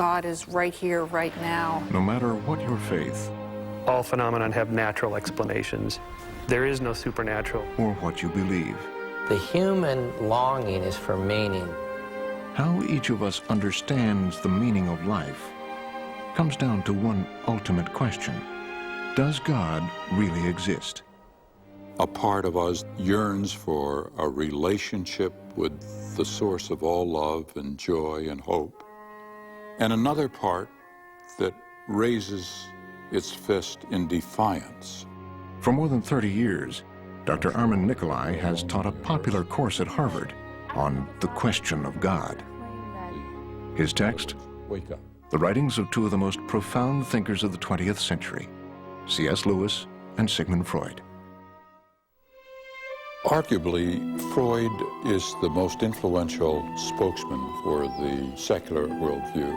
God is right here, right now. No matter what your faith, all phenomena have natural explanations. There is no supernatural. or what you believe, The human longing is for meaning. how each of us understands the meaning of life comes down to one ultimate question. Does God really exist? A part of us yearns for a relationship with the source of all love and joy and hope. And another part that raises its fist in defiance. For more than 30 years, Dr. Armand Nicolai has taught a popular course at Harvard on the question of God. His text, Wake up. the writings of two of the most profound thinkers of the 20th century, C.S. Lewis and Sigmund Freud. Arguably, Freud is the most influential spokesman for the secular worldview.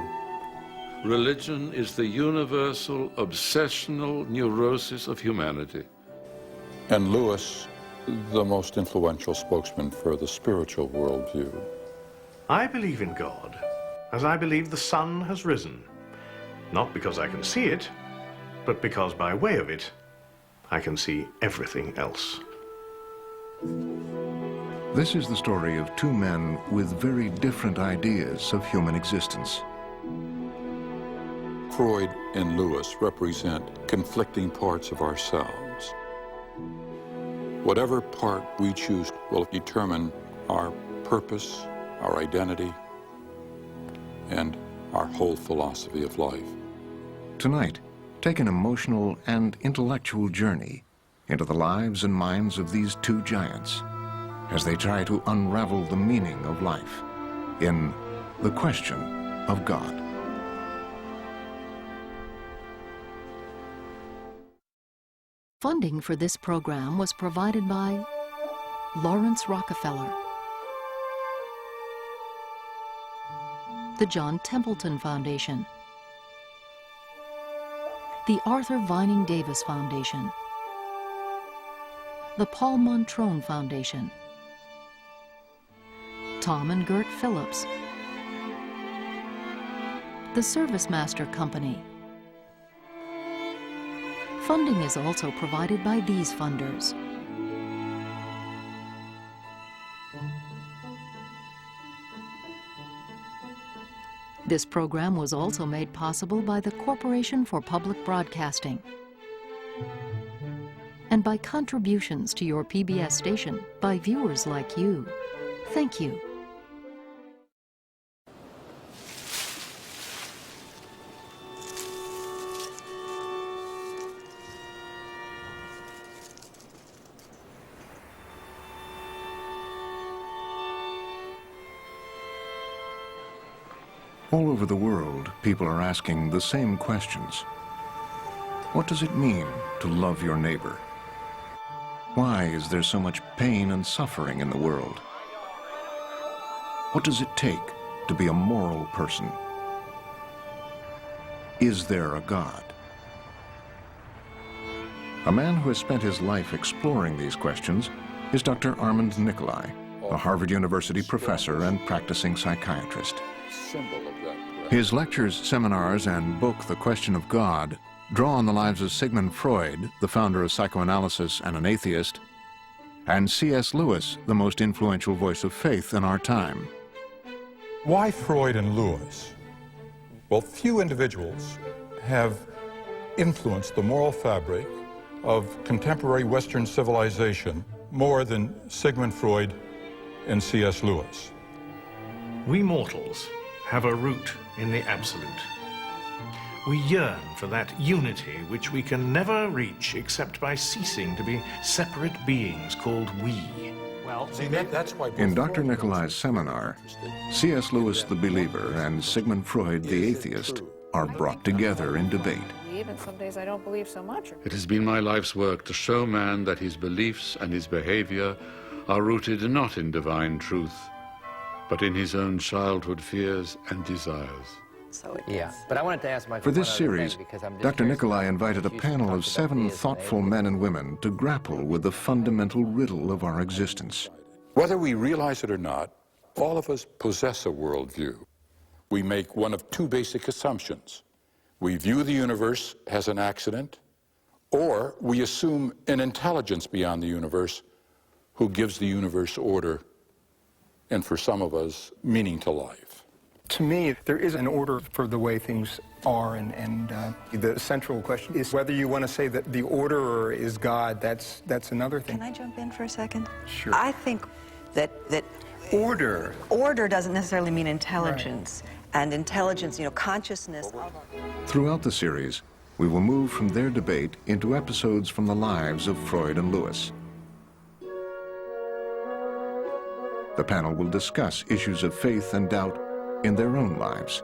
Religion is the universal, obsessional neurosis of humanity. And Lewis, the most influential spokesman for the spiritual worldview. I believe in God, as I believe the sun has risen, not because I can see it, but because by way of it, I can see everything else. This is the story of two men with very different ideas of human existence. Freud and Lewis represent conflicting parts of ourselves. Whatever part we choose will determine our purpose, our identity, and our whole philosophy of life. Tonight, take an emotional and intellectual journey into the lives and minds of these two giants as they try to unravel the meaning of life in The Question of God. Funding for this program was provided by Lawrence Rockefeller, the John Templeton Foundation, the Arthur Vining Davis Foundation, the Paul Montrone Foundation, Tom and Gert Phillips, the Service Master Company. Funding is also provided by these funders: this program was also made possible by the Corporation for Public Broadcasting and by contributions to your PBS station by viewers like you. Thank you. All over the world, people are asking the same questions. What does it mean to love your neighbor? Why is there so much pain and suffering in the world? What does it take to be a moral person? Is there a God? A man who has spent his life exploring these questions is Dr. Armand Nicolai, a Harvard University professor and practicing psychiatrist. His lectures, seminars, and book, The Question of God, draw on the lives of Sigmund Freud, the founder of psychoanalysis and an atheist, and C.S. Lewis, the most influential voice of faith in our time. Why Freud and Lewis? Well, few individuals have influenced the moral fabric of contemporary Western civilization more than Sigmund Freud and C.S. Lewis. We mortals have a root in the absolute. We yearn for that unity which we can never reach except by ceasing to be separate beings called we. Well, see, that's why... In Dr. Nicolai's seminar, C.S. Lewis the believer and Sigmund Freud the atheist are brought together in debate. And some days I don't believe so much. It has been my life's work to show man that his beliefs and his behavior are rooted not in divine truth, but in his own childhood fears and desires. So Yeah, but I wanted to ask Michael For this one other thing, series, because I'm just Dr. curious Nicolai about invited a you panel talked of about 7 DNA. thoughtful men and women to grapple with the fundamental riddle of our existence. Whether we realize it or not, all of us possess a worldview. we make one of two basic assumptions. We view the universe as an accident, or we assume an intelligence beyond the universe who gives the universe order, and for some of us, meaning to life. To me, there is an order for the way things are, and the central question is whether you want to say that the orderer is God. That's another thing. Can I jump in for a second? Sure. I think that order doesn't necessarily mean intelligence. Right. And intelligence, consciousness. Throughout the series, we will move from their debate into episodes from the lives of Freud and Lewis. The panel will discuss issues of faith and doubt in their own lives.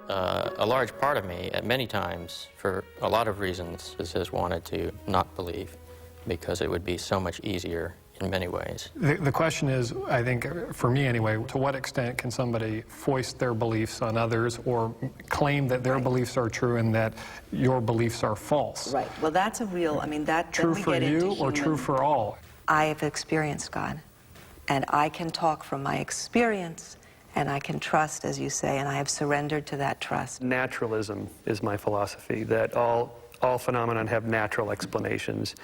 A large part of me, at many times, for a lot of reasons, has wanted to not believe, because it would be so much easier in many ways. The question is, I think, for me anyway, to what extent can somebody foist their beliefs on others or claim that their beliefs are true and that your beliefs are false? Right. Well, that's a real, True for you or true for all? I have experienced God, and I can talk from my experience, and I can trust, as you say, and I have surrendered to that trust. Naturalism is my philosophy, that all phenomena have natural explanations.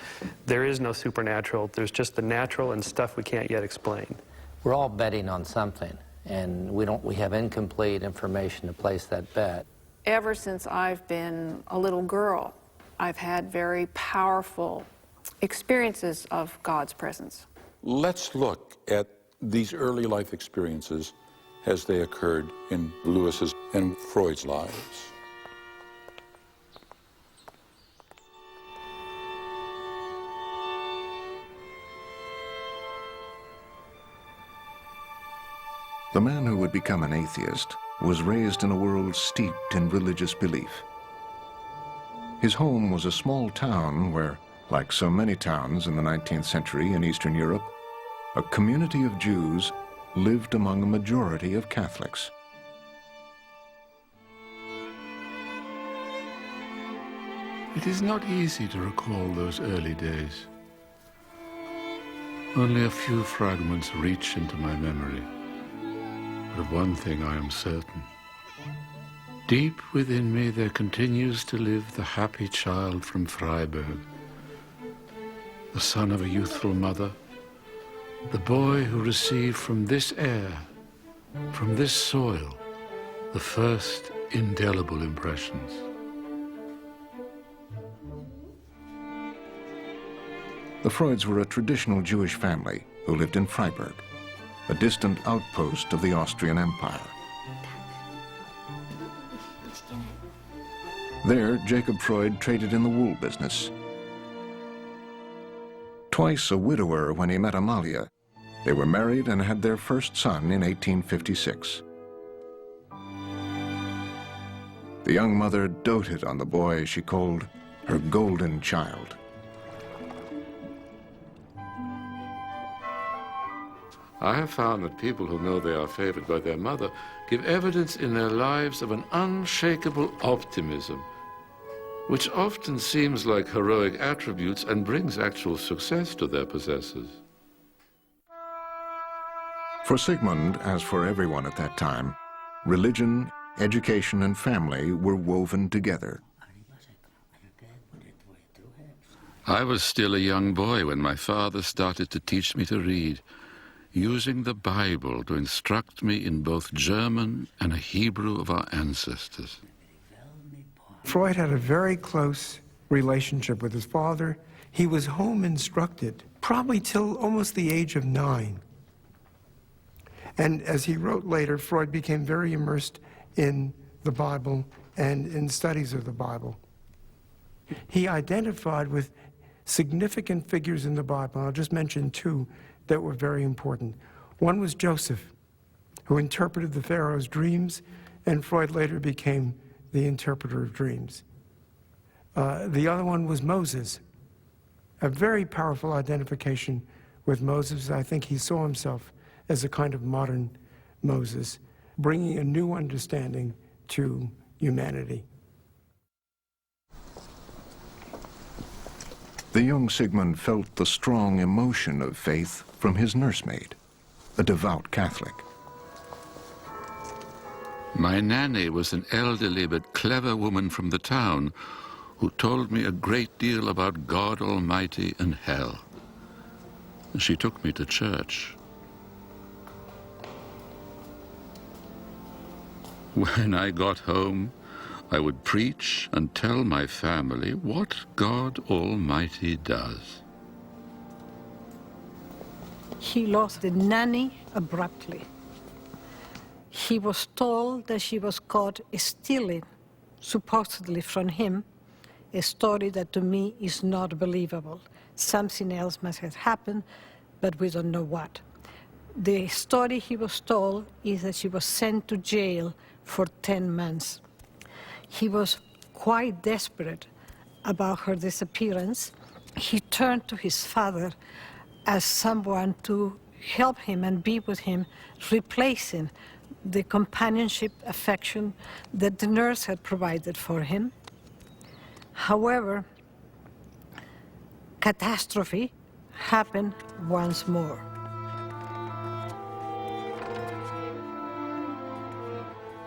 There is no supernatural. There's just the natural and stuff we can't yet explain. We're all betting on something, and we have incomplete information to place that bet. Ever since I've been a little girl, I've had very powerful experiences of God's presence. Let's look at these early life experiences as they occurred in Lewis's and Freud's lives. The man who would become an atheist was raised in a world steeped in religious belief. His home was a small town where, like so many towns in the 19th century in Eastern Europe, a community of Jews lived among a majority of Catholics. It is not easy to recall those early days. Only a few fragments reach into my memory. But of one thing I am certain. Deep within me there continues to live the happy child from Freiburg, the son of a youthful mother, the boy who received from this air, from this soil, the first indelible impressions. The Freuds were a traditional Jewish family who lived in Freiburg, a distant outpost of the Austrian Empire. There, Jacob Freud traded in the wool business. Twice a widower when he met Amalia, they were married and had their first son in 1856. The young mother doted on the boy she called her golden child. I have found that people who know they are favored by their mother give evidence in their lives of an unshakable optimism, which often seems like heroic attributes and brings actual success to their possessors. For Sigmund, as for everyone at that time, religion, education, and family were woven together. I was still a young boy when my father started to teach me to read, using the Bible to instruct me in both German and Hebrew of our ancestors. Freud had a very close relationship with his father. He was home instructed, probably till almost the age of 9. And as he wrote later, Freud became very immersed in the Bible and in studies of the Bible. He identified with significant figures in the Bible. I'll just mention 2 that were very important. One was Joseph, who interpreted the Pharaoh's dreams, and Freud later became the interpreter of dreams. The other one was Moses, a very powerful identification with Moses. I think he saw himself as a kind of modern Moses, bringing a new understanding to humanity. The young Sigmund felt the strong emotion of faith from his nursemaid, a devout Catholic. My nanny was an elderly but clever woman from the town who told me a great deal about God Almighty and hell. She took me to church. When I got home, I would preach and tell my family what God Almighty does. He lost the nanny abruptly. He was told that she was caught stealing, supposedly from him, a story that to me is not believable. Something else must have happened, but we don't know what. The story he was told is that she was sent to jail for 10 months. He was quite desperate about her disappearance. He turned to his father as someone to help him and be with him, replacing the companionship, affection that the nurse had provided for him. However, catastrophe happened once more.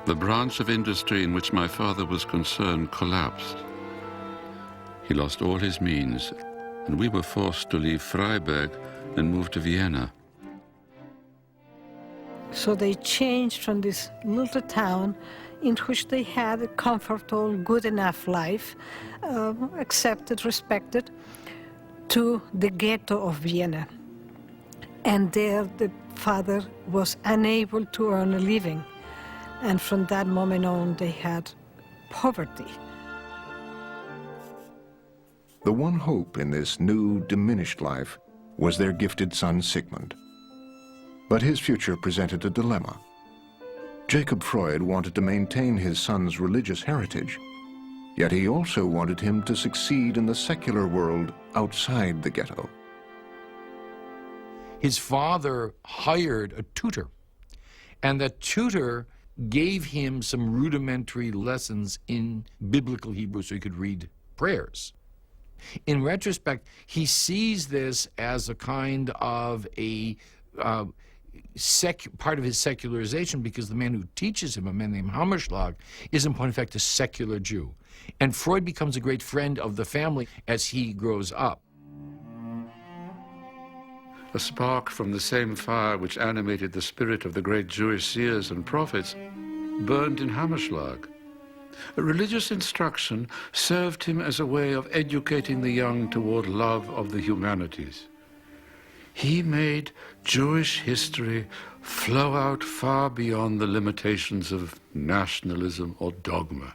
The branch of industry in which my father was concerned collapsed. He lost all his means, and we were forced to leave Freiberg and move to Vienna. So they changed from this little town in which they had a comfortable, good enough life, accepted, respected, to the ghetto of Vienna. And there the father was unable to earn a living. And from that moment on, they had poverty. The one hope in this new, diminished life was their gifted son, Sigmund. But his future presented a dilemma. Jacob Freud wanted to maintain his son's religious heritage, yet he also wanted him to succeed in the secular world outside the ghetto. His father hired a tutor, and that tutor gave him some rudimentary lessons in biblical Hebrew so he could read prayers. In retrospect, he sees this as a kind of a part of his secularization, because the man who teaches him, a man named Hammerschlag, is in point of fact a secular Jew. And Freud becomes a great friend of the family as he grows up. A spark from the same fire which animated the spirit of the great Jewish seers and prophets burned in Hammerschlag. Religious instruction served him as a way of educating the young toward love of the humanities. He made Jewish history flow out far beyond the limitations of nationalism or dogma.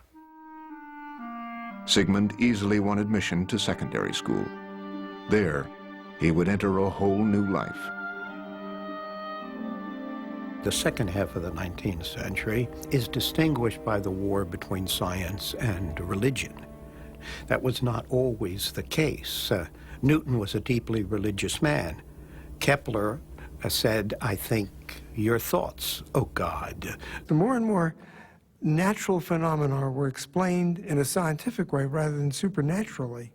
Sigmund easily won admission to secondary school. There, he would enter a whole new life. The second half of the 19th century is distinguished by the war between science and religion. That was not always the case. Newton was a deeply religious man. Kepler said, "I think your thoughts, O God." The more and more natural phenomena were explained in a scientific way rather than supernaturally,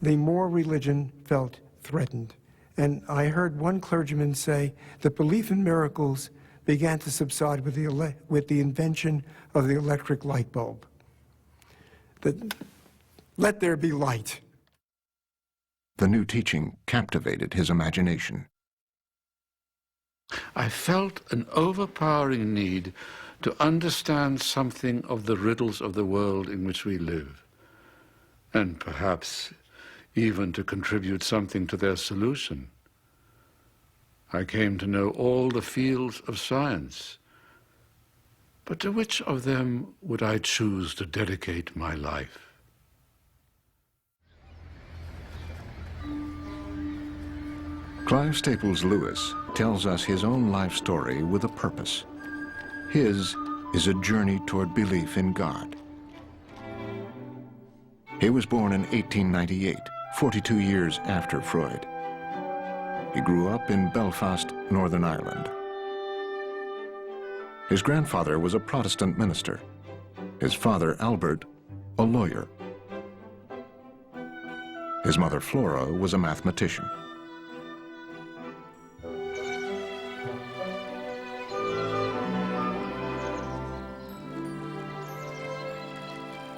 the more religion felt threatened. And I heard one clergyman say that belief in miracles began to subside with the invention of the electric light bulb. That let there be light. The new teaching captivated his imagination. I felt an overpowering need to understand something of the riddles of the world in which we live, and perhaps even to contribute something to their solution. I came to know all the fields of science, but to which of them would I choose to dedicate my life? Clive Staples Lewis tells us his own life story with a purpose. His is a journey toward belief in God. He was born in 1898, 42 years after Freud. He grew up in Belfast, Northern Ireland. His grandfather was a Protestant minister. His father, Albert, a lawyer. His mother, Flora, was a mathematician.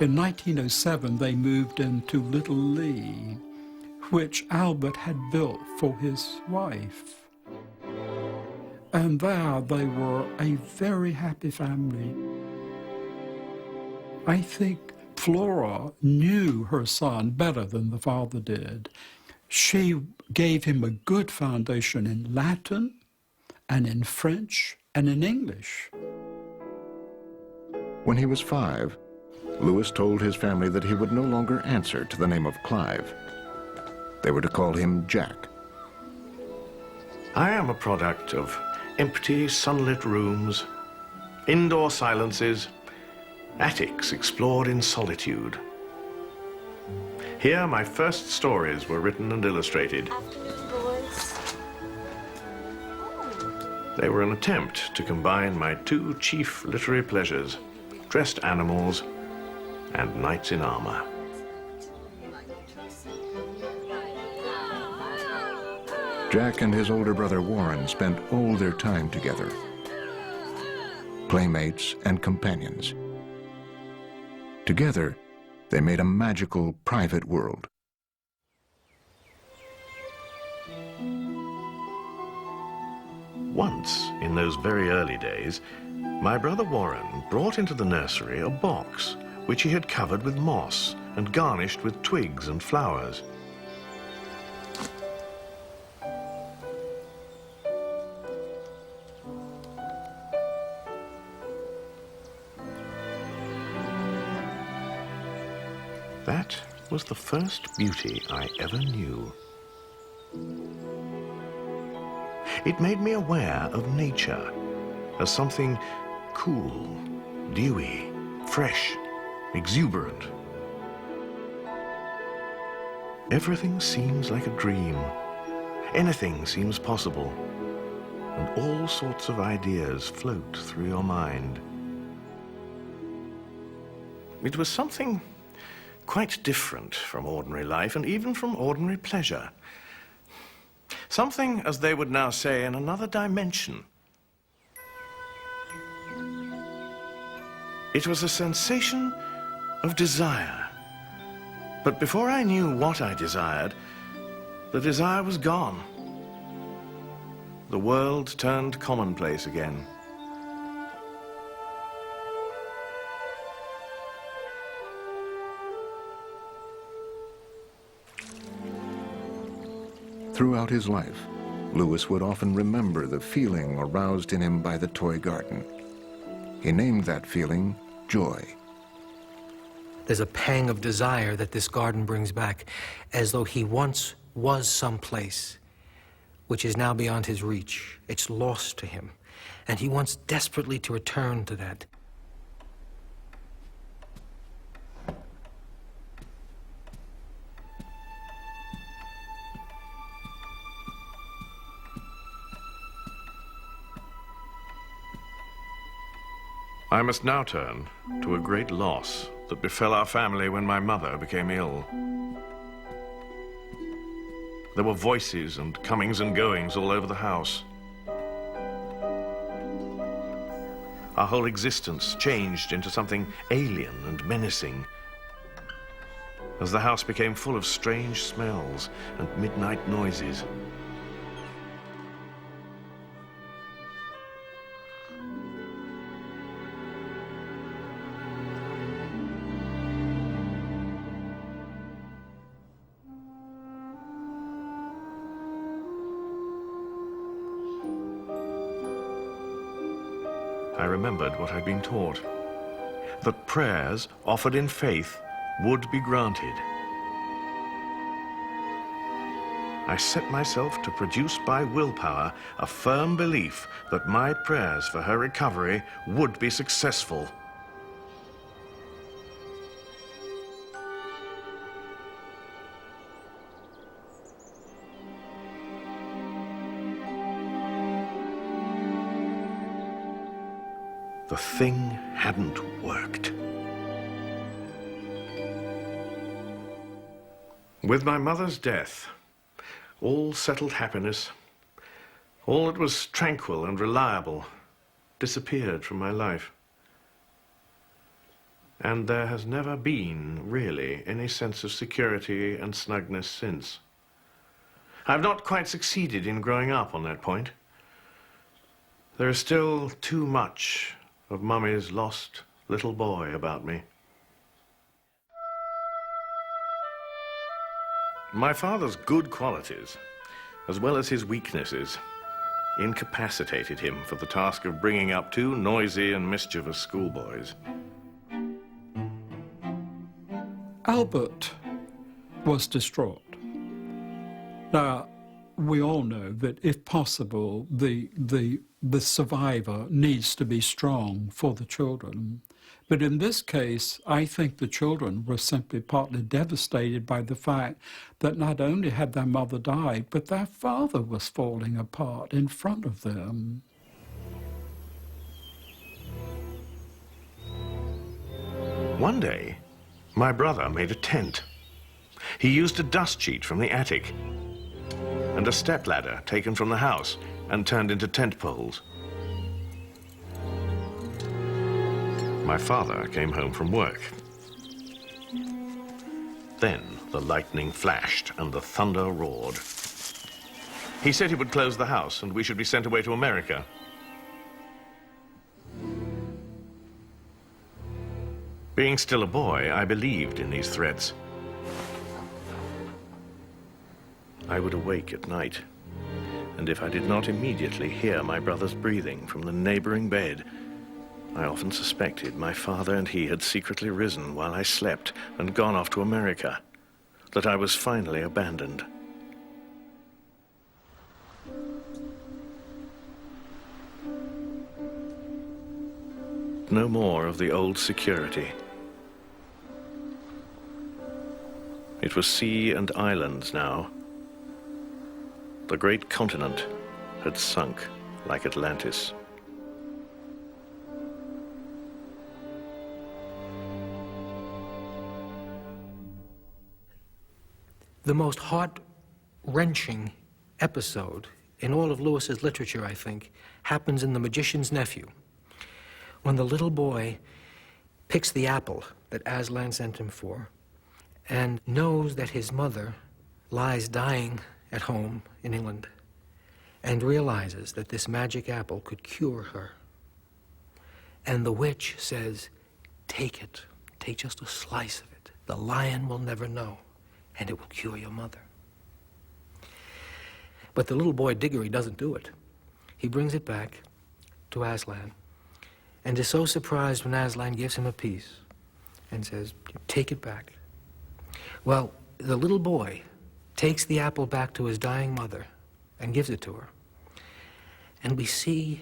In 1907, they moved into Little Lee, which Albert had built for his wife. And there they were a very happy family. I think Flora knew her son better than the father did. She gave him a good foundation in Latin and in French and in English. When he was 5, Lewis told his family that he would no longer answer to the name of Clive. They were to call him Jack. I am a product of empty, sunlit rooms, indoor silences, attics explored in solitude. Here, my first stories were written and illustrated. They were an attempt to combine my two chief literary pleasures, dressed animals and knights in armor. Jack and his older brother Warren spent all their time together, playmates and companions. Together, they made a magical private world. Once, in those very early days, my brother Warren brought into the nursery a box which he had covered with moss and garnished with twigs and flowers. That was the first beauty I ever knew. It made me aware of nature as something cool, dewy, fresh, exuberant. Everything seems like a dream. Anything seems possible. And all sorts of ideas float through your mind. It was something quite different from ordinary life and even from ordinary pleasure. Something, as they would now say, in another dimension. It was a sensation of desire. But before I knew what I desired, the desire was gone. The world turned commonplace again. Throughout his life, Lewis would often remember the feeling aroused in him by the toy garden. He named that feeling joy. There's a pang of desire that this garden brings back, as though he once was someplace, which is now beyond his reach. It's lost to him, and he wants desperately to return to that. I must now turn to a great loss that befell our family when my mother became ill. There were voices and comings and goings all over the house. Our whole existence changed into something alien and menacing as the house became full of strange smells and midnight noises. I remembered what I'd been taught, that prayers offered in faith would be granted. I set myself to produce by willpower a firm belief that my prayers for her recovery would be successful. The thing hadn't worked. With my mother's death, all settled happiness, all that was tranquil and reliable, disappeared from my life. And there has never been, really, any sense of security and snugness since. I've not quite succeeded in growing up on that point. There is still too much of Mummy's lost little boy about me. My father's good qualities, as well as his weaknesses, incapacitated him for the task of bringing up two noisy and mischievous schoolboys. Albert was distraught. Now, we all know that if possible, the survivor needs to be strong for the children. But in this case, I think the children were simply partly devastated by the fact that not only had their mother died, but their father was falling apart in front of them. One day, my brother made a tent. He used a dust sheet from the attic and a stepladder taken from the house and turned into tent poles. My father came home from work. Then the lightning flashed and the thunder roared. He said he would close the house and we should be sent away to America. Being still a boy, I believed in these threats. I would awake at night, and if I did not immediately hear my brother's breathing from the neighboring bed, I often suspected my father and he had secretly risen while I slept and gone off to America, that I was finally abandoned. No more of the old security. It was sea and islands now. The great continent had sunk like Atlantis. The most heart-wrenching episode in all of Lewis's literature, I think, happens in The Magician's Nephew, when the little boy picks the apple that Aslan sent him for and knows that his mother lies dying at home in England and realizes that this magic apple could cure her. And the witch says, take it, take just a slice of it. The lion will never know, and it will cure your mother. But the little boy Diggory doesn't do it. He brings it back to Aslan and is so surprised when Aslan gives him a piece and says, take it back. Well, the little boy takes the apple back to his dying mother and gives it to her. And we see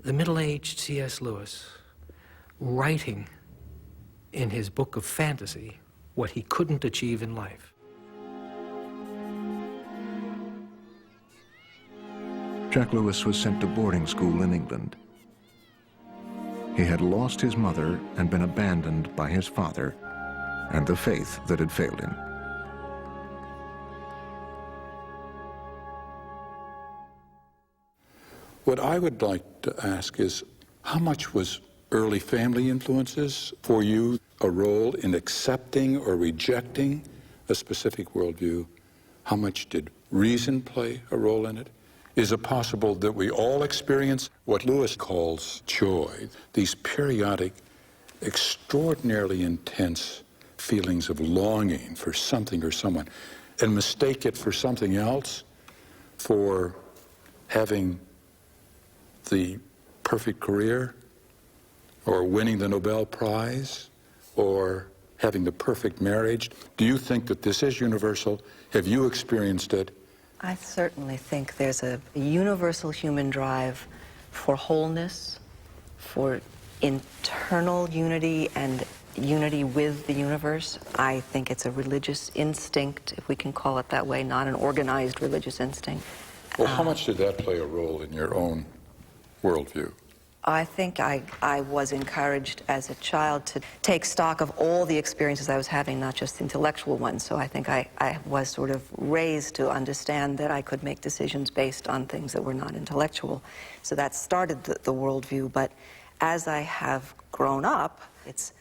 the middle-aged C.S. Lewis writing in his book of fantasy what he couldn't achieve in life. Jack Lewis was sent to boarding school in England. He had lost his mother and been abandoned by his father and the faith that had failed him. What I would like to ask is, how much was early family influences for you a role in accepting or rejecting a specific worldview? How much did reason play a role in it? Is it possible that we all experience what Lewis calls joy, these periodic, extraordinarily intense feelings of longing for something or someone, and mistake it for something else, for having the perfect career, or winning the Nobel Prize, or having the perfect marriage? Do you think that this is universal? Have you experienced it? I certainly think there's a universal human drive for wholeness, for internal unity and unity with the universe. I think it's a religious instinct, if we can call it that way, not an organized religious instinct. Well, how much did that play a role in your own worldview? I think I was encouraged as a child to take stock of all the experiences I was having, not just intellectual ones. So I think I was sort of raised to understand that I could make decisions based on things that were not intellectual. So that started the worldview. But as I have grown up, it's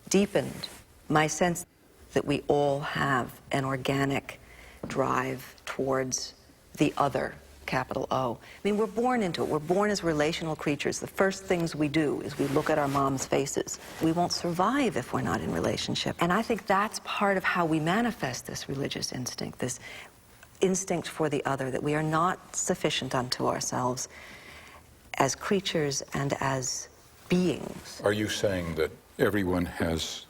deepened my sense that we all have an organic drive towards the other, capital O. I mean, we're born into it. We're born as relational creatures. The first things we do is we look at our mom's faces. We won't survive if we're not in relationship. And I think that's part of how we manifest this religious instinct, this instinct for the other, that we are not sufficient unto ourselves as creatures and as beings. Are you saying that everyone has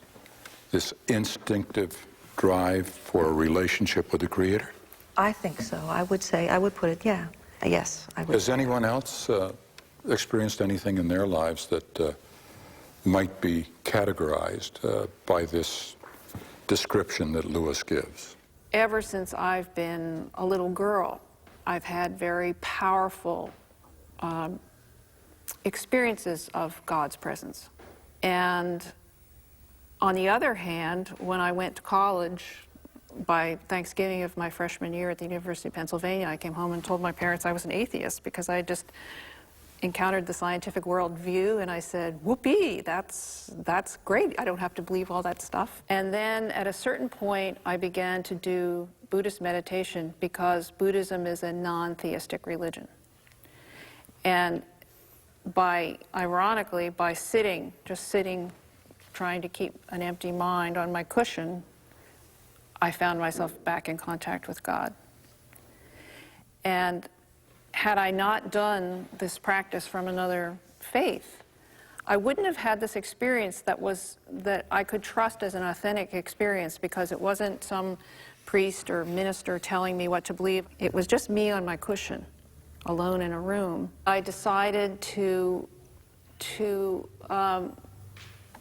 this instinctive drive for a relationship with the Creator? I think so. I would say, I would put it, yeah. Yes, I would. Has anyone else experienced anything in their lives that might be categorized by this description that Lewis gives? Ever since I've been a little girl, I've had very powerful experiences of God's presence. And on the other hand, when I went to college, by Thanksgiving of my freshman year at the University of Pennsylvania, I came home and told my parents I was an atheist because I had just encountered the scientific worldview, and I said, whoopee, that's great. I don't have to believe all that stuff. And then at a certain point, I began to do Buddhist meditation because Buddhism is a non-theistic religion. And ironically, by just sitting, trying to keep an empty mind on my cushion, I found myself back in contact with God. And had I not done this practice from another faith, I wouldn't have had this experience that I could trust as an authentic experience, because it wasn't some priest or minister telling me what to believe. It was just me on my cushion, alone in a room. I decided to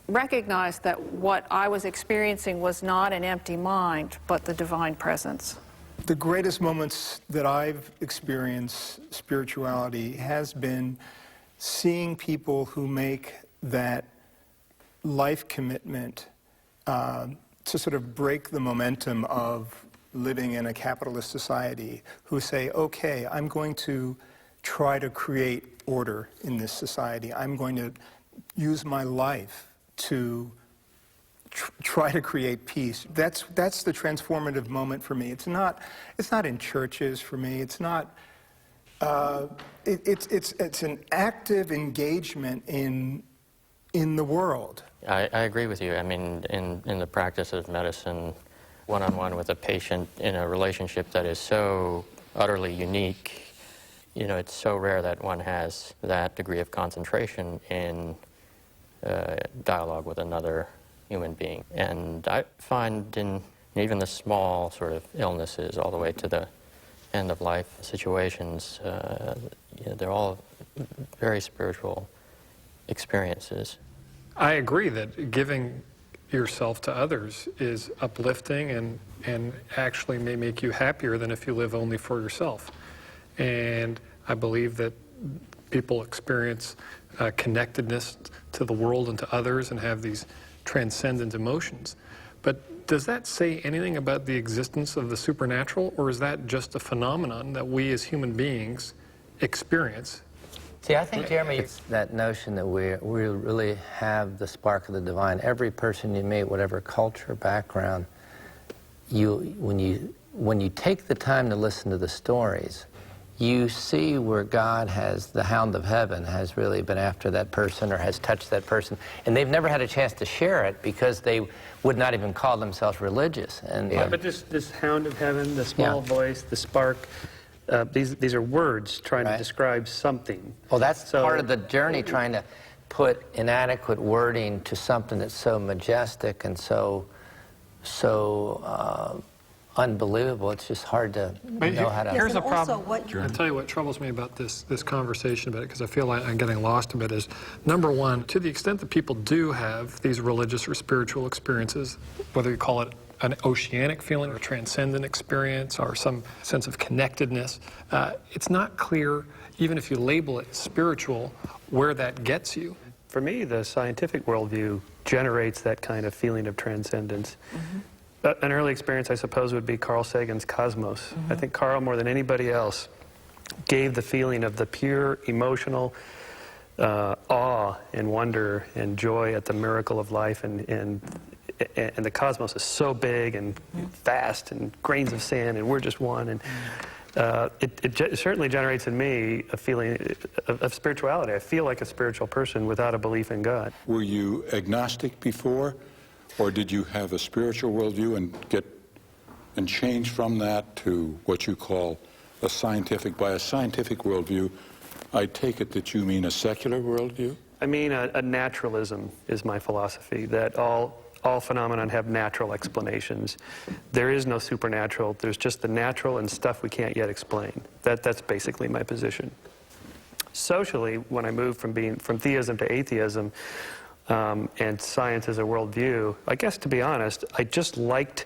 recognize that what I was experiencing was not an empty mind, but the divine presence. The greatest moments that I've experienced spirituality has been seeing people who make that life commitment to sort of break the momentum of living in a capitalist society, who say, okay, I'm going to try to create order in this society. I'm going to use my life to try to create peace. That's the transformative moment for me. It's not in churches for me. It's not. It's an active engagement in the world. I agree with you. I mean, in the practice of medicine, one-on-one with a patient in a relationship that is so utterly unique, you know, it's so rare that one has that degree of concentration in dialogue with another human being. And I find in even the small sort of illnesses all the way to the end-of-life situations, you know, they're all very spiritual experiences. I agree that giving yourself to others is uplifting and actually may make you happier than if you live only for yourself. And I believe that people experience connectedness to the world and to others and have these transcendent emotions. But does that say anything about the existence of the supernatural, or is that just a phenomenon that we as human beings experience? See, I think, Jeremy, it's that notion that we really have the spark of the divine. Every person you meet, whatever culture, background, when you take the time to listen to the stories, you see where God has, the hound of heaven, has really been after that person or has touched that person. And they've never had a chance to share it because they would not even call themselves religious. And, but this hound of heaven, the small voice, the spark, these are words trying to describe something. Well, that's part of the journey, trying to put inadequate wording to something that's so majestic and so unbelievable. It's just hard to know how to... Here's a problem. I'll tell you what troubles me about this conversation about it, because I feel like I'm getting lost a bit, is, number one, to the extent that people do have these religious or spiritual experiences, whether you call it an oceanic feeling or transcendent experience or some sense of connectedness, it's not clear, even if you label it spiritual, where that gets you. For me, the scientific worldview generates that kind of feeling of transcendence. Mm-hmm. An early experience, I suppose, would be Carl Sagan's Cosmos. Mm-hmm. I think Carl, more than anybody else, gave the feeling of the pure, emotional, awe and wonder and joy at the miracle of life, and the cosmos is so big and vast and grains of sand, and we're just one. And it certainly generates in me a feeling of spirituality. I feel like a spiritual person without a belief in God. Were you agnostic before, or did you have a spiritual worldview and change from that to what you call a scientific? By a scientific worldview, I take it that you mean a secular worldview? I mean, a naturalism is my philosophy, that all phenomena have natural explanations. There is no supernatural. There's just the natural and stuff we can't yet explain. That's basically my position. Socially, when I moved from theism to atheism and science as a worldview, I guess, to be honest, I just liked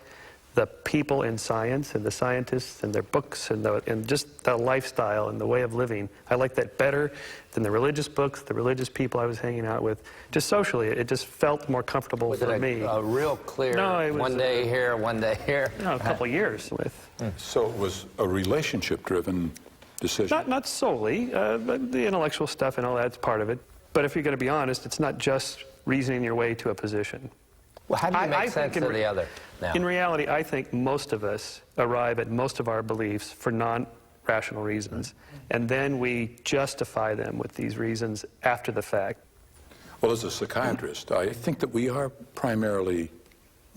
the people in science and the scientists and their books and just the lifestyle and the way of living. I liked that better than the religious books, the religious people I was hanging out with. Just socially, it just felt more comfortable for me. Was it a real clear, one day here, one day here? No, a couple of years with. So it was a relationship-driven decision? Not solely, but the intellectual stuff and all that's part of it. But if you're going to be honest, it's not just reasoning your way to a position. Well, how do you make sense of the other now? In reality, I think most of us arrive at most of our beliefs for non-rational reasons, and then we justify them with these reasons after the fact. Well, as a psychiatrist, I think that we are primarily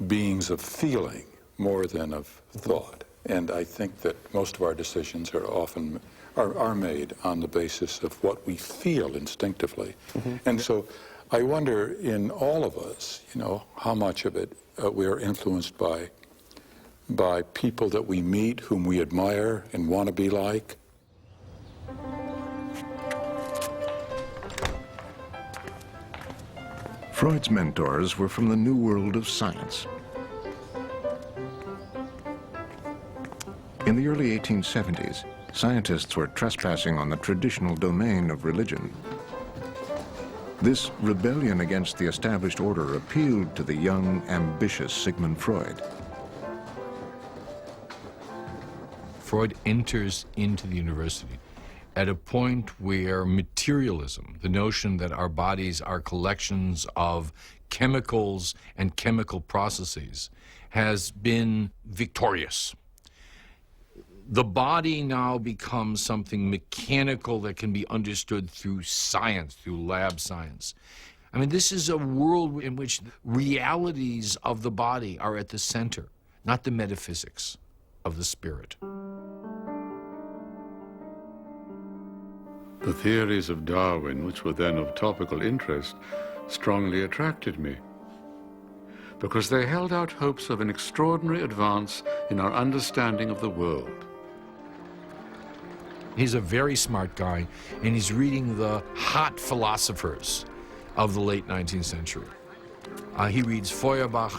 beings of feeling more than of thought. And I think that most of our decisions are often are made on the basis of what we feel instinctively. And so I wonder, in all of us, how much of it we are influenced by people that we meet, whom we admire and want to be like. Freud's mentors were from the new world of science. In the early 1870s, scientists were trespassing on the traditional domain of religion. This rebellion against the established order appealed to the young, ambitious Sigmund Freud. Freud enters into the university at a point where materialism, the notion that our bodies are collections of chemicals and chemical processes, has been victorious. The body now becomes something mechanical that can be understood through science, through lab science. I mean, this is a world in which realities of the body are at the center, not the metaphysics of the spirit. The theories of Darwin, which were then of topical interest, strongly attracted me, because they held out hopes of an extraordinary advance in our understanding of the world. He's a very smart guy, and he's reading the hot philosophers of the late 19th century. He reads Feuerbach,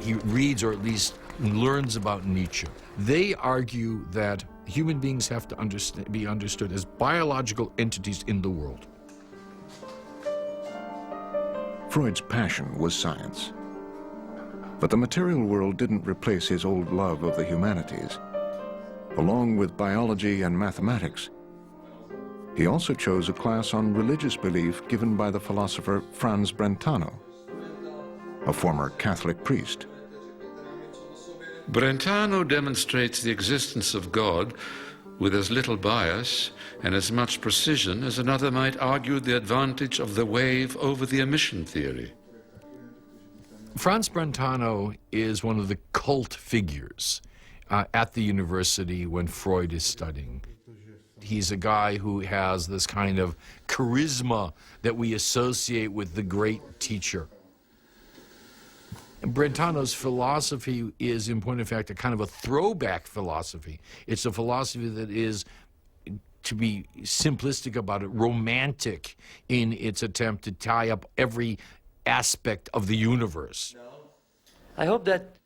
he reads or at least learns about Nietzsche. They argue that human beings have to be understood as biological entities in the world. Freud's passion was science. But the material world didn't replace his old love of the humanities. Along with biology and mathematics, he also chose a class on religious belief given by the philosopher Franz Brentano, a former Catholic priest. Brentano demonstrates the existence of God with as little bias and as much precision as another might argue the advantage of the wave over the emission theory. Franz Brentano is one of the cult figures at the university when Freud is studying. He's a guy who has this kind of charisma that we associate with the great teacher. And Brentano's philosophy is, in point of fact, a kind of a throwback philosophy. It's a philosophy that is, to be simplistic about it, romantic in its attempt to tie up every aspect of the universe. I hope that,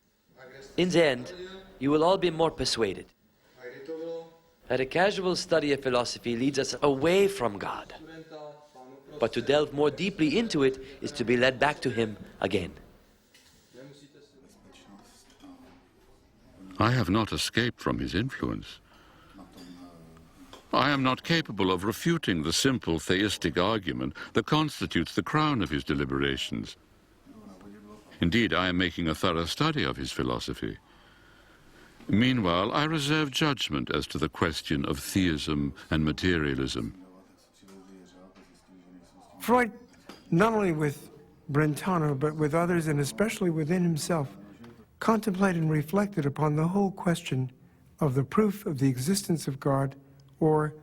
in the end, you will all be more persuaded that a casual study of philosophy leads us away from God. But to delve more deeply into it is to be led back to Him again. I have not escaped from his influence. I am not capable of refuting the simple theistic argument that constitutes the crown of his deliberations. Indeed, I am making a thorough study of his philosophy. Meanwhile, I reserve judgment as to the question of theism and materialism. Freud, not only with Brentano, but with others, and especially within himself, contemplated and reflected upon the whole question of the proof of the existence of God, or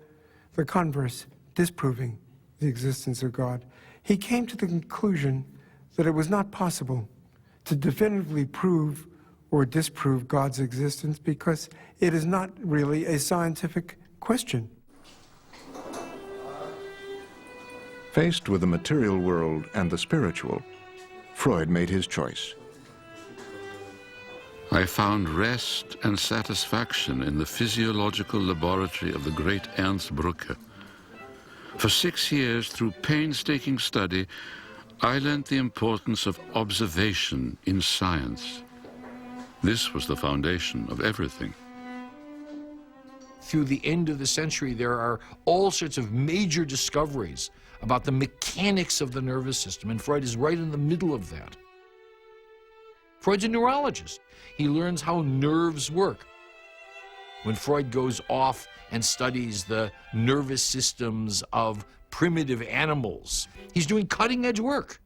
the converse, disproving the existence of God. He came to the conclusion that it was not possible to definitively prove or disprove God's existence because it is not really a scientific question. Faced with the material world and the spiritual, Freud made his choice. I found rest and satisfaction in the physiological laboratory of the great Ernst Brücke. For 6 years, through painstaking study, I learnt the importance of observation in science. This was the foundation of everything. Through the end of the century, there are all sorts of major discoveries about the mechanics of the nervous system, and Freud is right in the middle of that. Freud's a neurologist. He learns how nerves work. When Freud goes off and studies the nervous systems of primitive animals, he's doing cutting-edge work.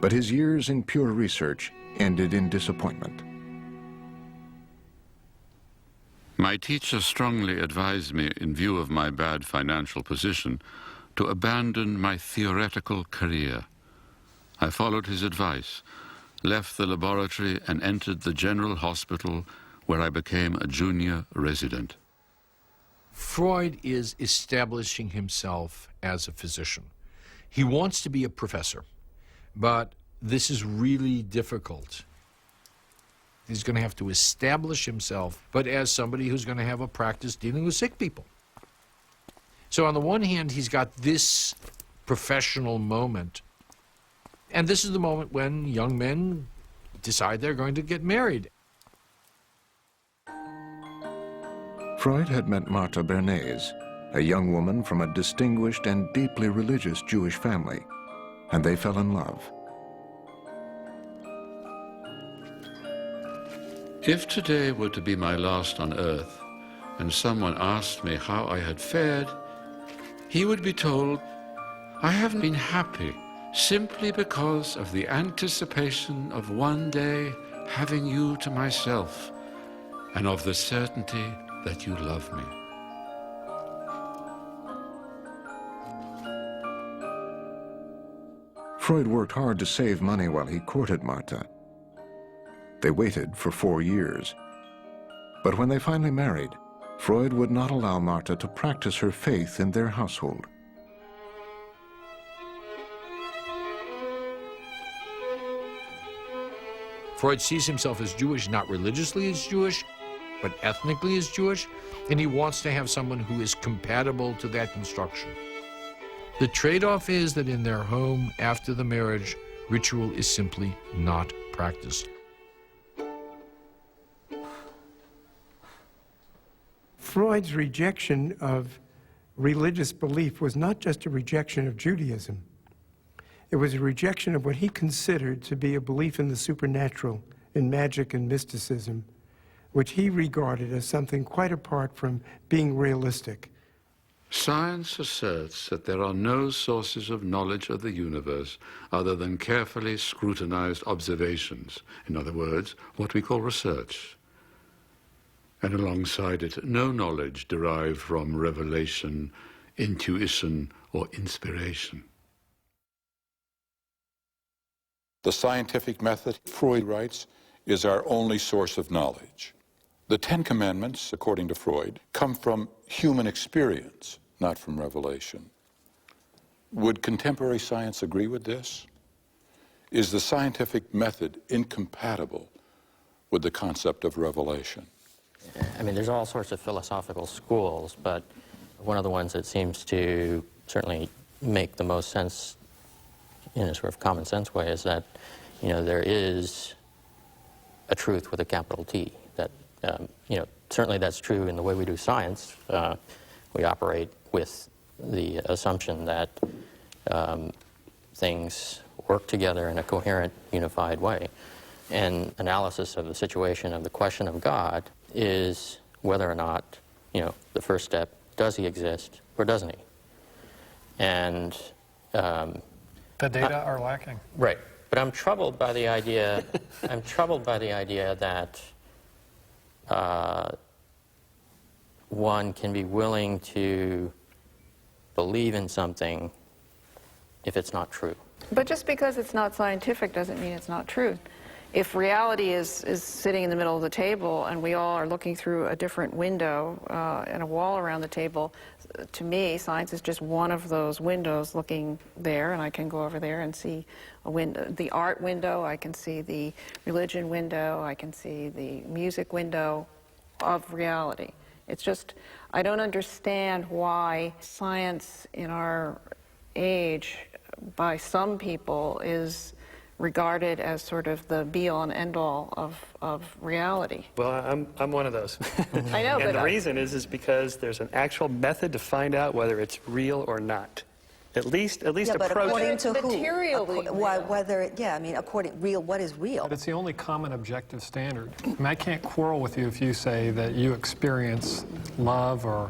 But his years in pure research ended in disappointment. My teacher strongly advised me, in view of my bad financial position, to abandon my theoretical career. I followed his advice, left the laboratory, and entered the general hospital, where I became a junior resident. Freud is establishing himself as a physician. He wants to be a professor, but this is really difficult. He's going to have to establish himself, but as somebody who's going to have a practice dealing with sick people. So on the one hand, he's got this professional moment, and this is the moment when young men decide they're going to get married. Freud had met Martha Bernays, a young woman from a distinguished and deeply religious Jewish family, and they fell in love. If today were to be my last on earth, and someone asked me how I had fared, he would be told, I haven't been happy simply because of the anticipation of one day having you to myself, and of the certainty that you love me. Freud worked hard to save money while he courted Martha. They waited for 4 years. But when they finally married, Freud would not allow Martha to practice her faith in their household. Freud sees himself as Jewish, not religiously as Jewish, but ethnically as Jewish, and he wants to have someone who is compatible to that construction. The trade-off is that in their home, after the marriage, ritual is simply not practiced. Freud's rejection of religious belief was not just a rejection of Judaism. It was a rejection of what he considered to be a belief in the supernatural, in magic and mysticism, which he regarded as something quite apart from being realistic. Science asserts that there are no sources of knowledge of the universe other than carefully scrutinized observations. In other words, what we call research. And alongside it, no knowledge derived from revelation, intuition, or inspiration. The scientific method, Freud writes, is our only source of knowledge. The 10 Commandments, according to Freud, come from human experience, not from revelation. Would contemporary science agree with this? Is the scientific method incompatible with the concept of revelation? I mean, there's all sorts of philosophical schools, but one of the ones that seems to certainly make the most sense in a sort of common sense way is that, you know, there is a truth with a capital T, that certainly that's true in the way we do science. We operate with the assumption that things work together in a coherent, unified way. And analysis of the situation of the question of God is whether or not, the first step, does he exist or doesn't he? And the data are lacking. Right. But I'm troubled by the idea, that one can be willing to believe in something if it's not true. But just because it's not scientific doesn't mean it's not true. If reality is sitting in the middle of the table and we all are looking through a different window and a wall around the table, to me, science is just one of those windows looking there, and I can go over there and see a window, the art window, I can see the religion window, I can see the music window of reality. It's just, I don't understand why science in our age, by some people, is regarded as sort of the be-all and end-all of reality. Well, I'm one of those. I know, and but the reason is because there's an actual method to find out whether it's real or not. At least Yeah, but approach according it. to who? Materially What is real? But it's the only common objective standard. I mean, I can't quarrel with you if you say that you experience love or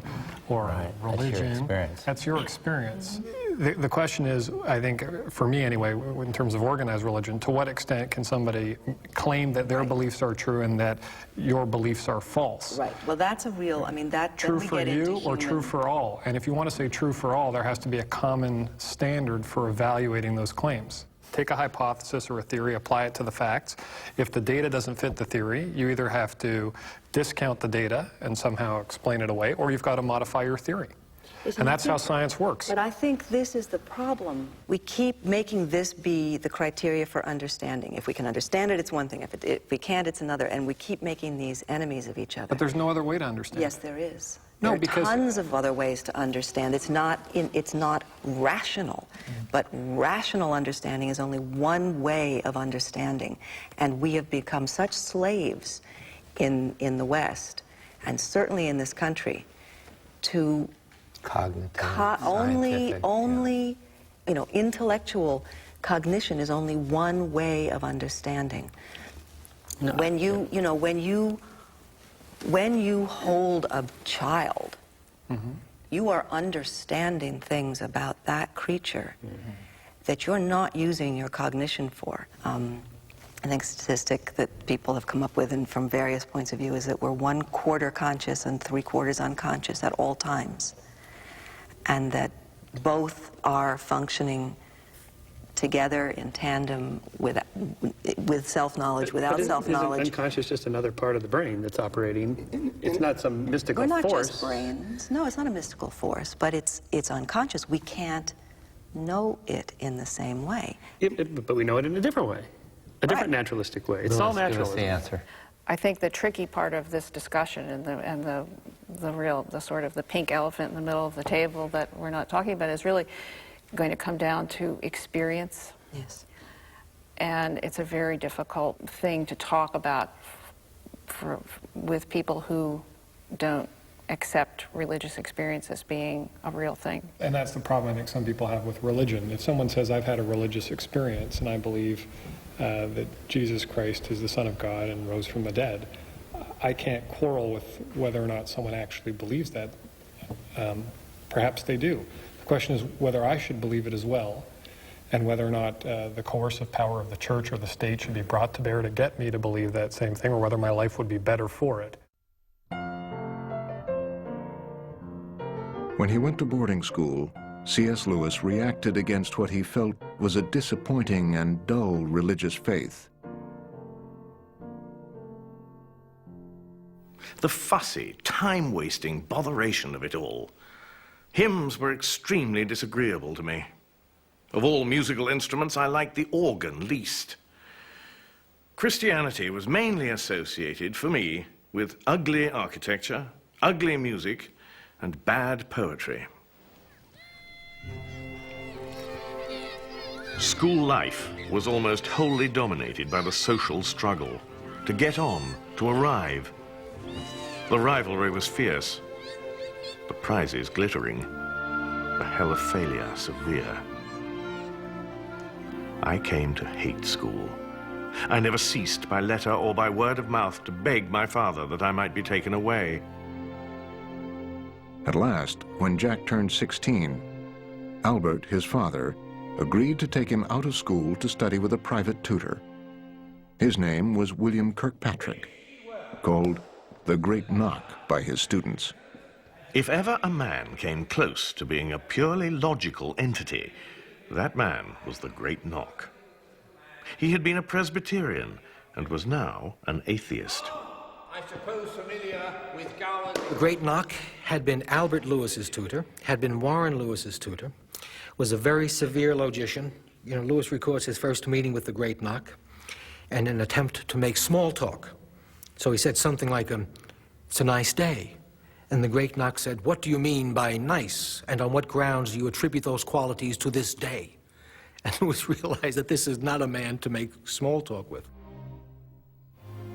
religion. That's your experience. The question is, I think, for me anyway, in terms of organized religion, to what extent can somebody claim that their beliefs are true and that your beliefs are false? Right. Well, that's a real, True for you or true for all? And if you want to say true for all, there has to be a common standard for evaluating those claims. Take a hypothesis or a theory, apply it to the facts. If the data doesn't fit the theory, you either have to discount the data and somehow explain it away, or you've got to modify your theory. And that's how science works. But I think this is the problem. We keep making this be the criteria for understanding. If we can understand it, it's one thing. If we can't, it's another. And we keep making these enemies of each other. But there's no other way to understand. Yes, there is. No, there are because tons of other ways to understand. It's not rational. But rational understanding is only one way of understanding. And we have become such slaves in the West, and certainly in this country, to only intellectual cognition is only one way of understanding. No. When you hold a child, you are understanding things about that creature that you're not using your cognition for. I think a statistic that people have come up with, and from various points of view, is that we're 1/4 conscious and 3/4 unconscious at all times, and that both are functioning together in tandem with self-knowledge, without self-knowledge. Isn't unconscious just another part of the brain that's operating? It's not some mystical force. We're not force. just brains. No, it's not a mystical force, but it's unconscious. We can't know it in the same way. But we know it in a different way, a different naturalistic way. It's all natural. Give us the answer. I think the tricky part of this discussion and the sort of the pink elephant in the middle of the table that we're not talking about is really going to come down to experience. Yes. And it's a very difficult thing to talk about with people who don't accept religious experience as being a real thing. And that's the problem I think some people have with religion. If someone says, I've had a religious experience and I believe that Jesus Christ is the Son of God and rose from the dead, I can't quarrel with whether or not someone actually believes that. Perhaps they do. The question is whether I should believe it as well, and whether or not the coercive power of the church or the state should be brought to bear to get me to believe that same thing, or whether my life would be better for it. When he went to boarding school, C.S. Lewis reacted against what he felt was a disappointing and dull religious faith. The fussy, time-wasting botheration of it all. Hymns were extremely disagreeable to me. Of all musical instruments, I liked the organ least. Christianity was mainly associated, for me, with ugly architecture, ugly music, and bad poetry. School life was almost wholly dominated by the social struggle, to get on, to arrive, The rivalry was fierce, the prizes glittering, the hell of failure severe. I came to hate school. I never ceased by letter or by word of mouth to beg my father that I might be taken away. At last, when Jack turned 16, Albert, his father, agreed to take him out of school to study with a private tutor. His name was William Kirkpatrick, called the Great Knock by his students. If ever a man came close to being a purely logical entity, that man was the Great Knock. He had been a Presbyterian and was now an atheist. I suppose familiar with Gowan's... The Great Knock had been Albert Lewis's tutor, had been Warren Lewis's tutor, was a very severe logician. You know, Lewis records his first meeting with the Great Knock and an attempt to make small talk. So he said something like, it's a nice day. And the Great Knock said, what do you mean by nice? And on what grounds do you attribute those qualities to this day? And Lewis realized that this is not a man to make small talk with.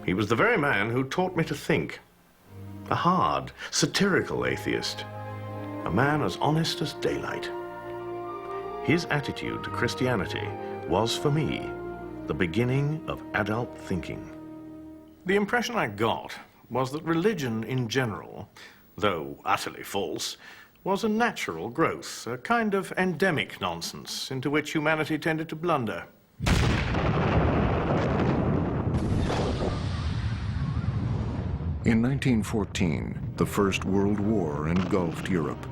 He was the very man who taught me to think. A hard, satirical atheist. A man as honest as daylight. His attitude to Christianity was, for me, the beginning of adult thinking. The impression I got was that religion in general, though utterly false, was a natural growth, a kind of endemic nonsense into which humanity tended to blunder. In 1914, the First World War engulfed Europe.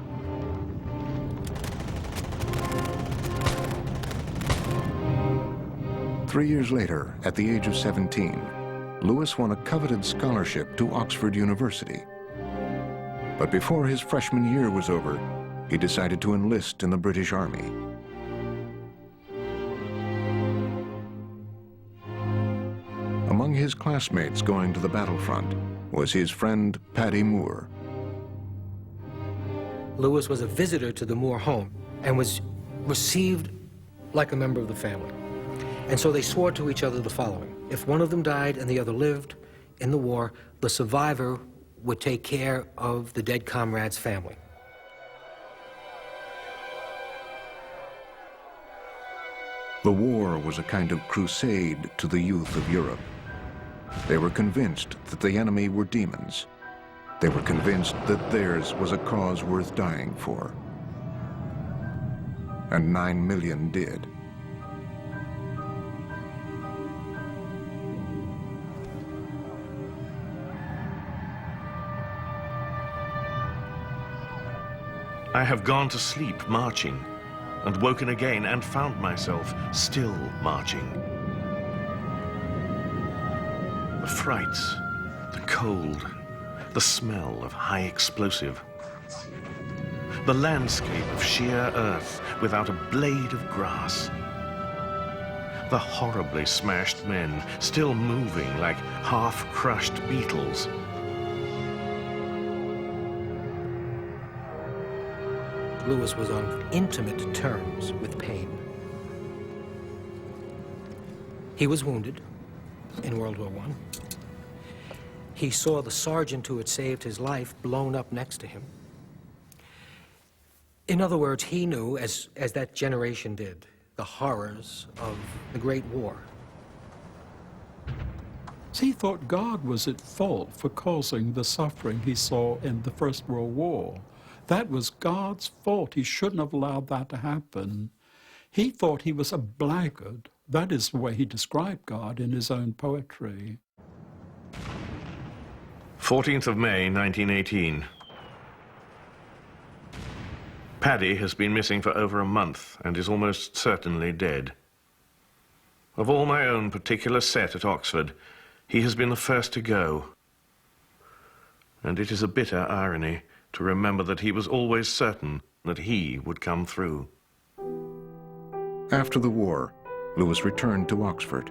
Three years later, at the age of 17, Lewis won a coveted scholarship to Oxford University. But before his freshman year was over, he decided to enlist in the British Army. Among his classmates going to the battlefront was his friend Paddy Moore. Lewis was a visitor to the Moore home and was received like a member of the family. And so they swore to each other the following. If one of them died and the other lived in the war, the survivor would take care of the dead comrade's family. The war was a kind of crusade to the youth of Europe. They were convinced that the enemy were demons. They were convinced that theirs was a cause worth dying for. And 9 million did. I have gone to sleep marching, and woken again and found myself still marching. The frights, the cold, the smell of high explosive, the landscape of sheer earth without a blade of grass, the horribly smashed men still moving like half-crushed beetles. Lewis was on intimate terms with pain. He was wounded in World War I. He saw the sergeant who had saved his life blown up next to him. In other words, he knew, as that generation did, the horrors of the Great War. He thought God was at fault for causing the suffering he saw in the First World War. That was God's fault. He shouldn't have allowed that to happen. He thought he was a blackguard. That is the way he described God in his own poetry. 14th of May, 1918. Paddy has been missing for over a month and is almost certainly dead. Of all my own particular set at Oxford, he has been the first to go. And it is a bitter irony to remember that he was always certain that he would come through. After the war, Lewis returned to Oxford.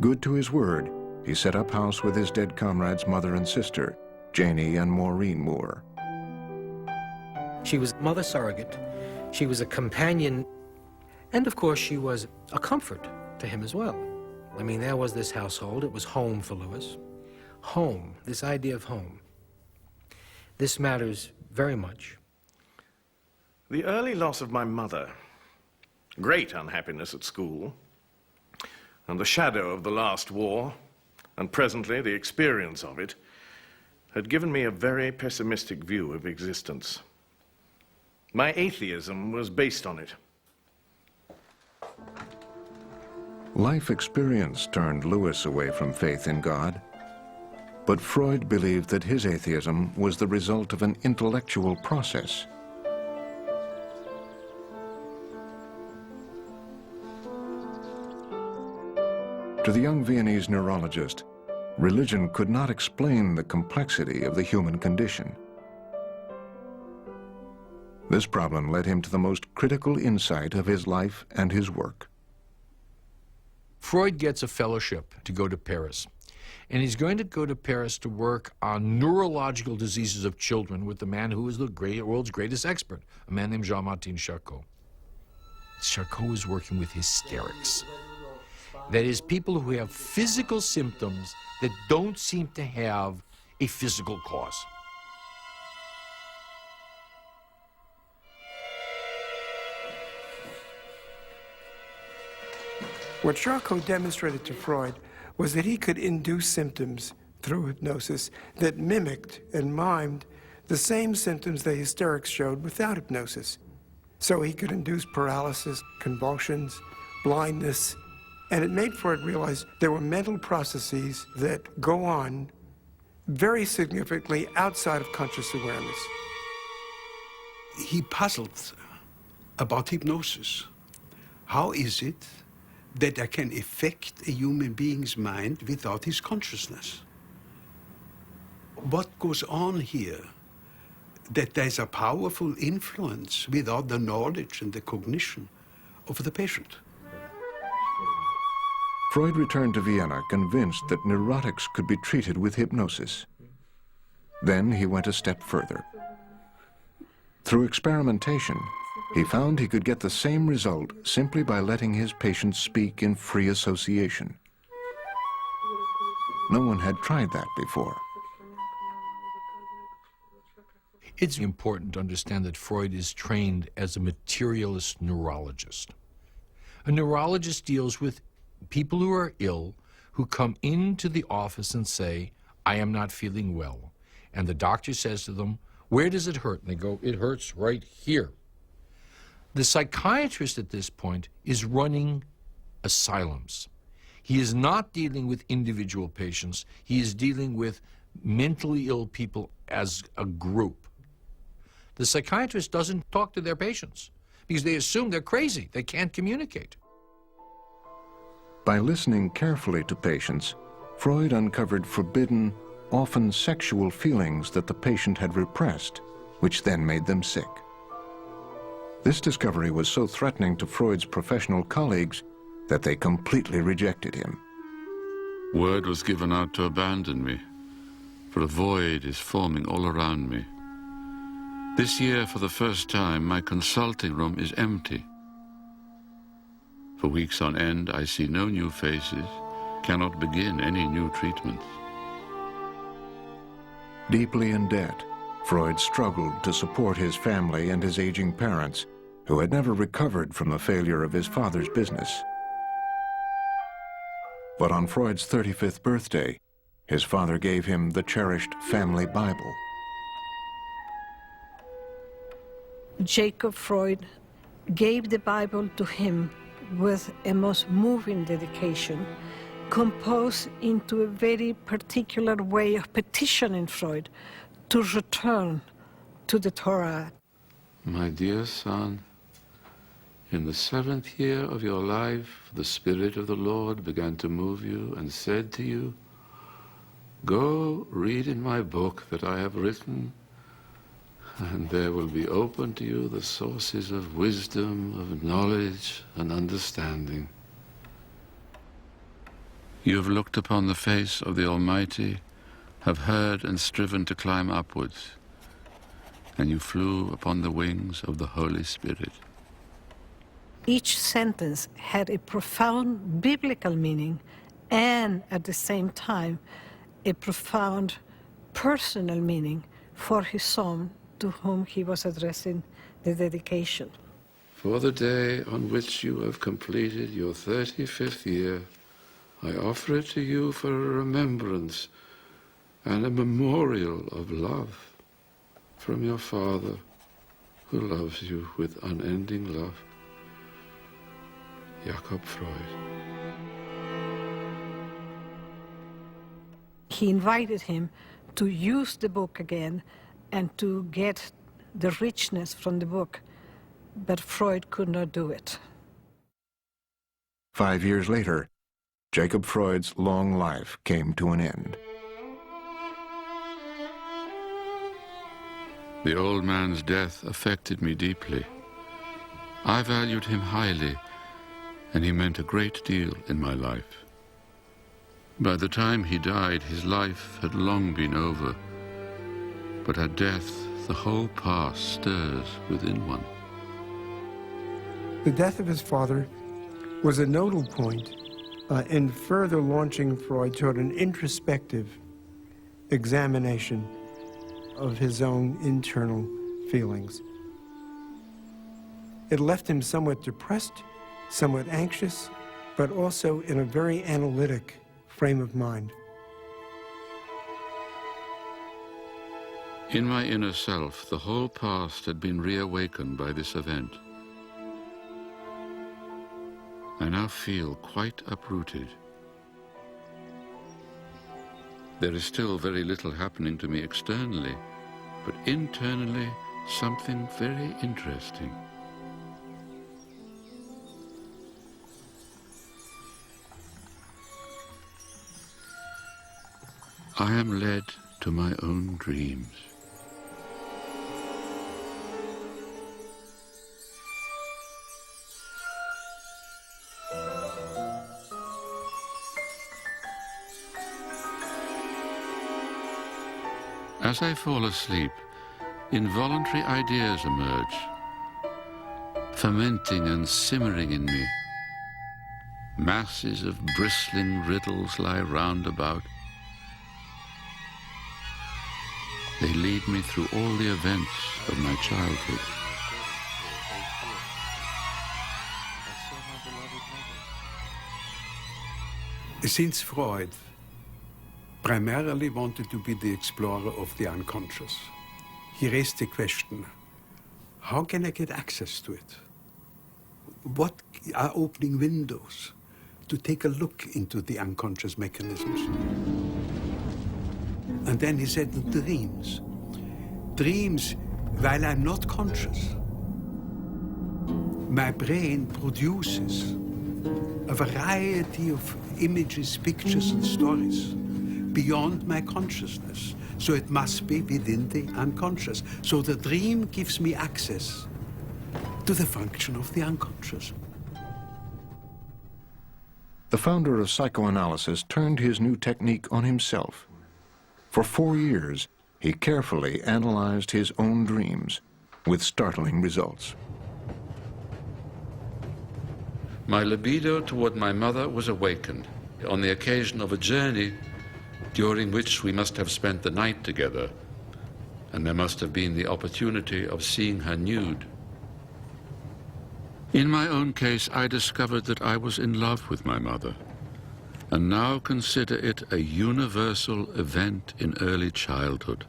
Good to his word, he set up house with his dead comrade's mother and sister, Janie and Maureen Moore. She was mother surrogate, she was a companion, and of course she was a comfort to him as well. I mean, there was this household, it was home for Lewis. home, this idea of home. This matters very much. The early loss of my mother, great unhappiness at school, and the shadow of the last war, and presently the experience of it, had given me a very pessimistic view of existence. My atheism was based on it. Life experience turned Lewis away from faith in God, but Freud believed that his atheism was the result of an intellectual process. To the young Viennese neurologist, religion could not explain the complexity of the human condition. This problem led him to the most critical insight of his life and his work. Freud gets a fellowship to go to Paris, and he's going to go to Paris to work on neurological diseases of children with the man who is the world's greatest expert, a man named Jean-Martin Charcot. Charcot is working with hysterics. That is, people who have physical symptoms that don't seem to have a physical cause. What Charcot demonstrated to Freud was that he could induce symptoms through hypnosis that mimicked and mimed the same symptoms the hysterics showed without hypnosis. So he could induce paralysis, convulsions, blindness, and it made Freud realize there were mental processes that go on very significantly outside of conscious awareness. He puzzled about hypnosis. How is it that I can affect a human being's mind without his consciousness? What goes on here? That there's a powerful influence without the knowledge and the cognition of the patient. Freud returned to Vienna convinced that neurotics could be treated with hypnosis. Then he went a step further. Through experimentation, he found he could get the same result simply by letting his patients speak in free association. No one had tried that before. It's important to understand that Freud is trained as a materialist neurologist. A neurologist deals with people who are ill, who come into the office and say, I am not feeling well. And the doctor says to them, where does it hurt? And they go, it hurts right here. The psychiatrist at this point is running asylums. He is not dealing with individual patients. He is dealing with mentally ill people as a group. The psychiatrist doesn't talk to their patients because they assume they're crazy. They can't communicate. By listening carefully to patients, Freud uncovered forbidden, often sexual feelings that the patient had repressed, which then made them sick. This discovery was so threatening to Freud's professional colleagues that they completely rejected him. Word was given out to abandon me, for a void is forming all around me. This year, for the first time, my consulting room is empty. For weeks on end, I see no new faces, cannot begin any new treatments. Deeply in debt, Freud struggled to support his family and his aging parents, who had never recovered from the failure of his father's business. But on Freud's 35th birthday, his father gave him the cherished family Bible. Jacob Freud gave the Bible to him with a most moving dedication, composed into a very particular way of petitioning Freud to return to the Torah. My dear son, in the 7th year of your life, the Spirit of the Lord began to move you and said to you, go read in my book that I have written, and there will be open to you the sources of wisdom, of knowledge and understanding. You have looked upon the face of the Almighty, have heard and striven to climb upwards, and you flew upon the wings of the Holy Spirit. Each sentence had a profound biblical meaning and, at the same time, a profound personal meaning for his son to whom he was addressing the dedication. For the day on which you have completed your 35th year, I offer it to you for a remembrance and a memorial of love from your Father, who loves you with unending love. Jakob Freud. He invited him to use the book again and to get the richness from the book, but Freud could not do it. 5 years later, Jacob Freud's long life came to an end. The old man's death affected me deeply. I valued him highly, and he meant a great deal in my life. By the time he died, his life had long been over, but at death, the whole past stirs within one. The death of his father was a nodal point in further launching Freud toward an introspective examination of his own internal feelings. It left him somewhat depressed, somewhat anxious, but also in a very analytic frame of mind. In my inner self, the whole past had been reawakened by this event. I now feel quite uprooted. There is still very little happening to me externally, but internally, something very interesting. I am led to my own dreams. As I fall asleep, involuntary ideas emerge, fermenting and simmering in me. Masses of bristling riddles lie round about. They lead me through all the events of my childhood. Since Freud primarily wanted to be the explorer of the unconscious, he raised the question, how can I get access to it? What are opening windows to take a look into the unconscious mechanisms? And then he said, dreams. Dreams, while I'm not conscious, my brain produces a variety of images, pictures, and stories beyond my consciousness. So it must be within the unconscious. So the dream gives me access to the function of the unconscious. The founder of psychoanalysis turned his new technique on himself. For 4 years, he carefully analyzed his own dreams with startling results. My libido toward my mother was awakened on the occasion of a journey during which we must have spent the night together, and there must have been the opportunity of seeing her nude. In my own case, I discovered that I was in love with my mother, and now consider it a universal event in early childhood.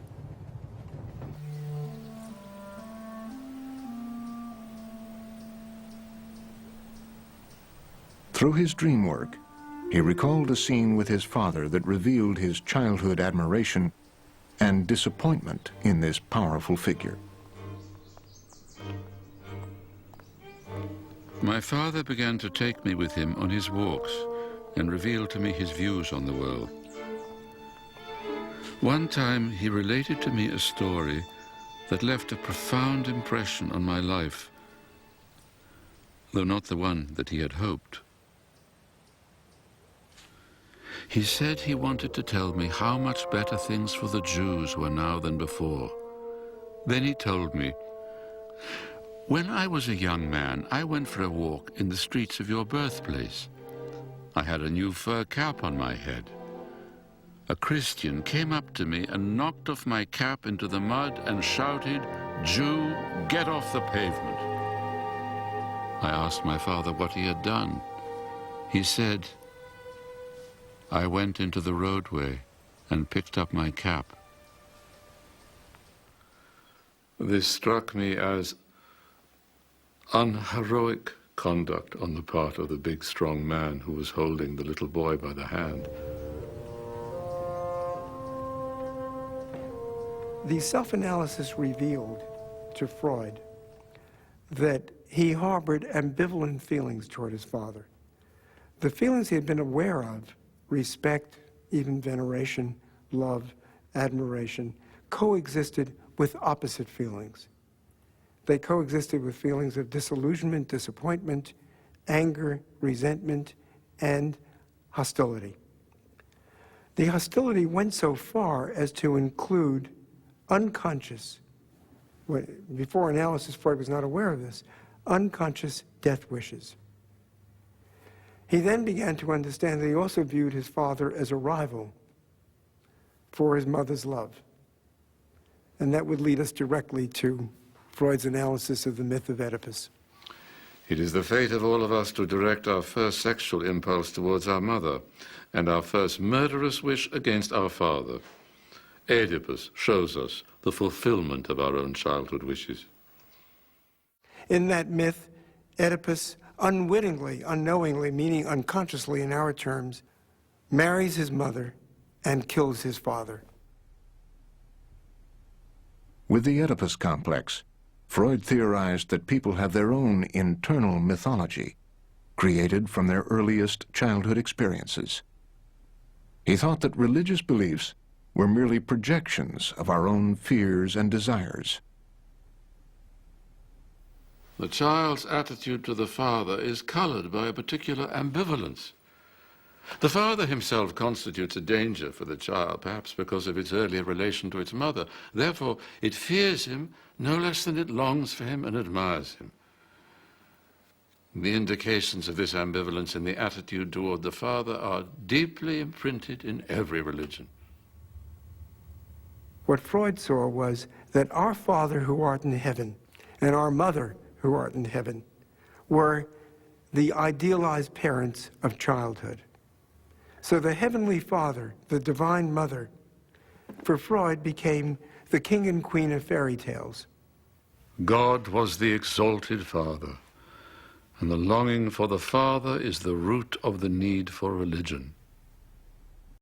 Through his dream work, he recalled a scene with his father that revealed his childhood admiration and disappointment in this powerful figure. My father began to take me with him on his walks and revealed to me his views on the world. One time he related to me a story that left a profound impression on my life, though not the one that he had hoped. He said he wanted to tell me how much better things for the Jews were now than before. Then he told me, "When I was a young man, I went for a walk in the streets of your birthplace. I had a new fur cap on my head. a Christian came up to me and knocked off my cap into the mud and shouted, "Jew, get off the pavement." I asked my father what he had done. He said, "I went into the roadway and picked up my cap." This struck me as unheroic conduct on the part of the big, strong man who was holding the little boy by the hand. The self-analysis revealed to Freud that he harbored ambivalent feelings toward his father. The feelings he had been aware of, respect, even veneration, love, admiration, coexisted with opposite feelings. They coexisted with feelings of disillusionment, disappointment, anger, resentment, and hostility. The hostility went so far as to include unconscious, before analysis, Freud was not aware of this, unconscious death wishes. He then began to understand that he also viewed his father as a rival for his mother's love. And that would lead us directly to Freud's analysis of the myth of Oedipus. It is the fate of all of us to direct our first sexual impulse towards our mother and our first murderous wish against our father. Oedipus shows us the fulfillment of our own childhood wishes. In that myth, Oedipus unwittingly, unknowingly, meaning unconsciously in our terms, marries his mother and kills his father. With the Oedipus complex, Freud theorized that people have their own internal mythology, created from their earliest childhood experiences. He thought that religious beliefs were merely projections of our own fears and desires. The child's attitude to the father is colored by a particular ambivalence. The father himself constitutes a danger for the child, perhaps because of its earlier relation to its mother. Therefore, it fears him no less than it longs for him and admires him. The indications of this ambivalence in the attitude toward the father are deeply imprinted in every religion. What Freud saw was that our Father who art in heaven and our Mother who art in heaven were the idealized parents of childhood. So the Heavenly Father, the Divine Mother, for Freud became the king and queen of fairy tales. God was the exalted Father, and the longing for the Father is the root of the need for religion.